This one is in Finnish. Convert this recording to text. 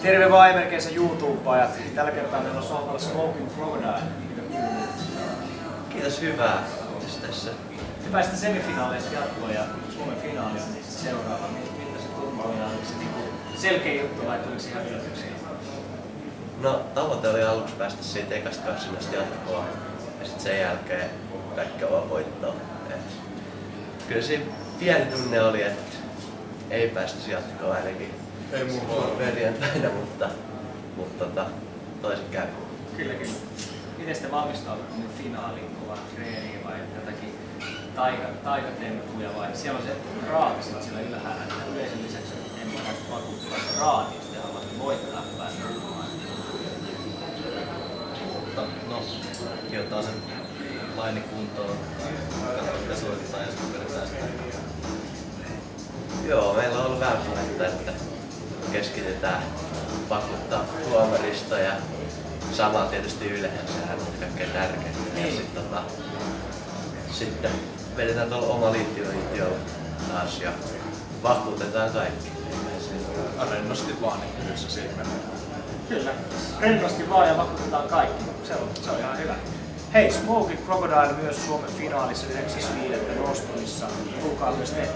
Terve vaan emerkeissä YouTube-ajat. Tällä kertaa meillä on sohvalla Smoking Crocodile. Kiitos, hyvää. Mitäs tässä? Te pääsitte semifinaaleista jatkoon ja Suomen finaali on seuraava. Miltä se tuntui? Oliko se selkeä juttu vai tuliko se ihan yllätyksiä? No, tavoite oli aluksi päästä siitä ekasta karsinasta jatkoon ja sitten sen jälkeen kaikkea vaan voittoa. Kyllä siinä pieni tunne oli, että ei päästy jatkoon ainakin. Ei mulla perjantaina, mutta toisin käy. Kyllä. Miten te valmistaudutte finaaliin? Kovaa treeniä vai jotakin taikatemppuja vai? Siellä on se raati siellä ylhäällä, että yleisen lisäksi en voi näistä vakuuttua, että raati, jos te haluatte voittaa ja päästä mukaan. No, sijoittaa sen laini kuntoon, katsotaan mitä suoritetaan ja sitten vedetään sitä. Joo, meillä on ollut vähän puhetta, että keskitytään vakuuttaa tuomarista ja sama tietysti yleensä, sehän on kaikkein tärkeintä. Ja sitten vedetään tuolla oma liittiöllä taas ja vakuutetaan kaikki. Rennosti vaan niin yhdessä siinä. Kyllä, rennosti vaan ja vakuutetaan kaikki. Se on ihan hyvä. Hei, Smoking Crocodile myös Suomen finaalissa 9.5. Nostumissa. Tulkaa myös te.